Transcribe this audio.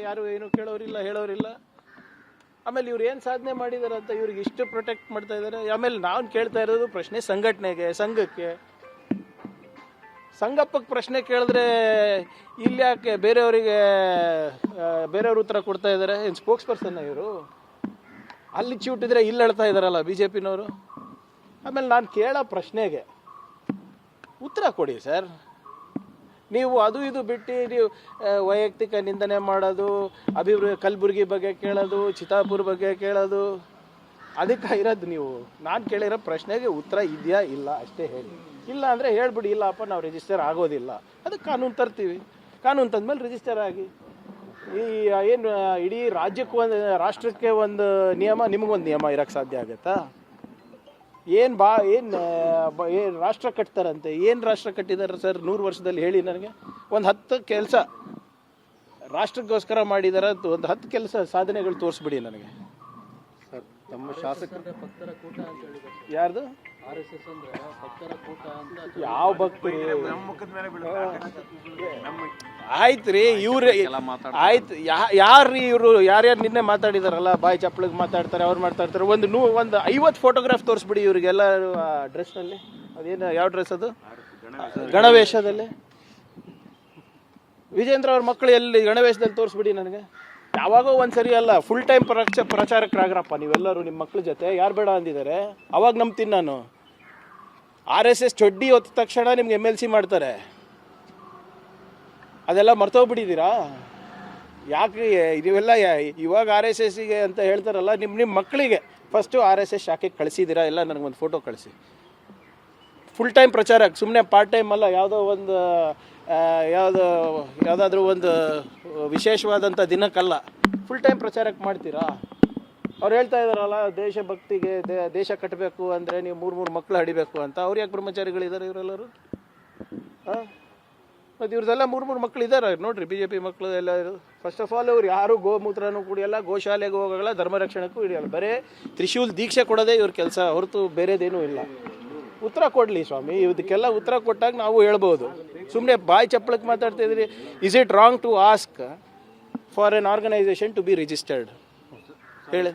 ಯಾರು ಏನು ಕೇಳೋರಿಲ್ಲ ಹೇಳೋರಿಲ್ಲ. ಆಮೇಲೆ ಇವ್ರು ಏನು ಸಾಧನೆ ಮಾಡಿದಾರೆ ಅಂತ ಇವ್ರಿಗೆ ಇಷ್ಟು ಪ್ರೊಟೆಕ್ಟ್ ಮಾಡ್ತಾ ಇದ್ದಾರೆ. ಆಮೇಲೆ ನಾವು ಕೇಳ್ತಾ ಇರೋದು ಪ್ರಶ್ನೆ ಸಂಘಟನೆಗೆ, ಸಂಘಕ್ಕೆ. ಸಂಗಪ್ಪಕ್ಕೆ ಪ್ರಶ್ನೆ ಕೇಳಿದ್ರೆ ಇಲ್ಲಿ ಯಾಕೆ ಬೇರೆಯವ್ರ ಉತ್ತರ ಕೊಡ್ತಾ ಇದ್ದಾರೆ? ಏನು ಸ್ಪೋಕ್ಸ್ ಪರ್ಸನ್ನ ಇವರು? ಅಲ್ಲಿ ಚೂಟಿದ್ರೆ ಇಲ್ಲಿ ಹೇಳ್ತಾ ಇದ್ದಾರಲ್ಲ BJPನವರು. ಆಮೇಲೆ ನಾನು ಕೇಳೋ ಪ್ರಶ್ನೆಗೆ ಉತ್ತರ ಕೊಡಿ ಸರ್. ನೀವು ಅದು ಇದು ಬಿಟ್ಟು ನೀವು ವೈಯಕ್ತಿಕ ನಿಂದನೆ ಮಾಡೋದು, ಕಲಬುರ್ಗಿ ಬಗ್ಗೆ ಕೇಳೋದು, ಚಿತ್ತಾಪುರ ಬಗ್ಗೆ ಕೇಳೋದು, ಅದಕ್ಕೆ ಇರೋದು ನೀವು. ನಾನು ಕೇಳಿರೋ ಪ್ರಶ್ನೆಗೆ ಉತ್ತರ ಇದೆಯಾ ಇಲ್ಲ ಅಷ್ಟೇ ಹೇಳಿ. ಇಲ್ಲ ಅಂದರೆ ಹೇಳ್ಬಿಡಿ, ಇಲ್ಲಪ್ಪ ನಾವು ರಿಜಿಸ್ಟರ್ ಆಗೋದಿಲ್ಲ, ಅದಕ್ಕೆ ಕಾನೂನು ತರ್ತೀವಿ. ಕಾನೂನು ತಂದ್ಮೇಲೆ ರಿಜಿಸ್ಟರ್ ಆಗಿ. ಏನು ಇಡೀ ರಾಷ್ಟ್ರಕ್ಕೆ ಒಂದು ನಿಯಮ, ನಿಮಗೊಂದು ನಿಯಮ ಇರೋಕ್ಕೆ ಸಾಧ್ಯ ಆಗುತ್ತಾ? ಏನು ರಾಷ್ಟ್ರ ಕಟ್ತಾರಂತೆ? ಏನು ರಾಷ್ಟ್ರ ಕಟ್ಟಿದ್ದಾರೆ ಸರ್ 100 ವರ್ಷದಲ್ಲಿ ಹೇಳಿ ನನಗೆ. ಒಂದು 10 ಕೆಲಸ ರಾಷ್ಟ್ರಕ್ಕೋಸ್ಕರ ಮಾಡಿದಾರೆ, ಒಂದು 10 ಕೆಲಸ ಸಾಧನೆಗಳು ತೋರಿಸ್ಬಿಡಿ ನನಗೆ. ಸರ್, ತಮ್ಮ ಶಾಸಕರ ಭಕ್ತರ ಕೂಟ ಅಂತ ಹೇಳಿದ್ದಾರೆ. ಯಾರ್ದು? RSS ಅಂದ್ರೆ ಭಕ್ತರ ಕೂಟ ಅಂತ. ಯಾವ ಭಕ್ತರು? ಆಯ್ತು ರೀ, ಇವ್ರು ಆಯ್ತು. ಯಾರು ಇವರು? ಯಾರ್ಯಾರು ನಿನ್ನೆ ಮಾತಾಡಿದಾರಲ್ಲ, ಬಾಯಿ ಚಪ್ಪಳಿಗೆ ಮಾತಾಡ್ತಾರೆ, ಅವ್ರು ಮಾತಾಡ್ತಾರೆ. ಒಂದು 50 ಫೋಟೋಗ್ರಾಫ್ ತೋರಿಸ್ಬಿಡಿ ಇವ್ರಿಗೆಲ್ಲ ಡ್ರೆಸ್ನಲ್ಲಿ. ಅದೇನು, ಯಾವ ಡ್ರೆಸ್ ಅದು? ಗಣವೇಷದಲ್ಲಿ. ವಿಜೇಂದ್ರ ಅವ್ರ ಮಕ್ಕಳು ಎಲ್ಲಿ ಗಣವೇಷದಲ್ಲಿ ತೋರಿಸ್ಬಿಡಿ ನನಗೆ. ಯಾವಾಗೋ ಒಂದ್ಸರಿ ಅಲ್ಲ, ಫುಲ್ ಟೈಮ್ ಪ್ರಚಾರಕರಾಗ್ರಪ್ಪ ನೀವೆಲ್ಲರೂ ನಿಮ್ಮ ಮಕ್ಳ ಜೊತೆ. ಯಾರು ಬೇಡ ಅಂದಿದ್ದಾರೆ? ಅವಾಗ ನಂಬ್ತೀನಿ ನಾನು. RSS ಚೊಡ್ಡಿ ಹೊತ್ತ ತಕ್ಷಣ ನಿಮ್ಗೆ MLC ಮಾಡ್ತಾರೆ. ಅದೆಲ್ಲ ಮರ್ತೋಗ್ಬಿಟ್ಟಿದ್ದೀರಾ? ಯಾಕೆ ನೀವೆಲ್ಲ ಇವಾಗ RSSಗೆ ಅಂತ ಹೇಳ್ತಾರಲ್ಲ, ನಿಮ್ಮ ಮಕ್ಕಳಿಗೆ ಫಸ್ಟು RSS ಶಾಖೆಗೆ ಕಳಿಸಿದ್ದೀರಾ? ಎಲ್ಲ ನನಗೊಂದು ಫೋಟೋ ಕಳಿಸಿ. ಫುಲ್ ಟೈಮ್ ಪ್ರಚಾರಕ್ಕೆ, ಸುಮ್ಮನೆ ಪಾರ್ಟ್ ಟೈಮ್ ಅಲ್ಲ. ಯಾವುದಾದ್ರೂ ಒಂದು ವಿಶೇಷವಾದಂಥ ದಿನಕ್ಕಲ್ಲ, ಫುಲ್ ಟೈಮ್ ಪ್ರಚಾರಕ್ಕೆ ಮಾಡ್ತೀರಾ? ಅವ್ರು ಹೇಳ್ತಾ ಇದ್ದಾರಲ್ಲ, ದೇಶಭಕ್ತಿಗೆ ದೇಶ ಕಟ್ಟಬೇಕು ಅಂದರೆ ನೀವು 3 ಮಕ್ಕಳು ಹಡಿಬೇಕು ಅಂತ. ಅವ್ರು ಯಾಕೆ ಬ್ರಹ್ಮಚಾರಿಗಳಿದ್ದಾರೆ ಇವರೆಲ್ಲರೂ? ಮತ್ತು ಇವ್ರದ್ದೆಲ್ಲ 3 ಮಕ್ಕಳು ಇದ್ದಾರೆ ನೋಡ್ರಿ, BJP ಮಕ್ಕಳು ಎಲ್ಲ. ಫಸ್ಟ್ ಆಫ್ ಆಲ್ ಅವ್ರು ಯಾರು ಗೋಮೂತ್ರನೂ ಕುಡಿಯಲ್ಲ, ಗೋಶಾಲೆಗೆ ಹೋಗಲ್ಲ, ಧರ್ಮ ರಕ್ಷಣೆಗೂ ಹಿಡಿಯಲ್ಲ. ಬರೀ ತ್ರಿಶೂಲ್ ದೀಕ್ಷೆ ಕೊಡೋದೇ ಇವ್ರ ಕೆಲಸ ಹೊರತು ಬೇರೆದೇನೂ ಇಲ್ಲ. ಉತ್ತರ ಕೊಡಲಿ ಸ್ವಾಮಿ, ಇದಕ್ಕೆಲ್ಲ ಉತ್ತರ ಕೊಟ್ಟಾಗ ನಾವು ಹೇಳ್ಬೋದು. ಸುಮ್ಮನೆ ಬಾಯಿ ಚಪ್ಪಳಕ್ಕೆ ಮಾತಾಡ್ತಿದ್ರಿ. Is it wrong to ask for an organisation to be registered? ಹೇಳಿ.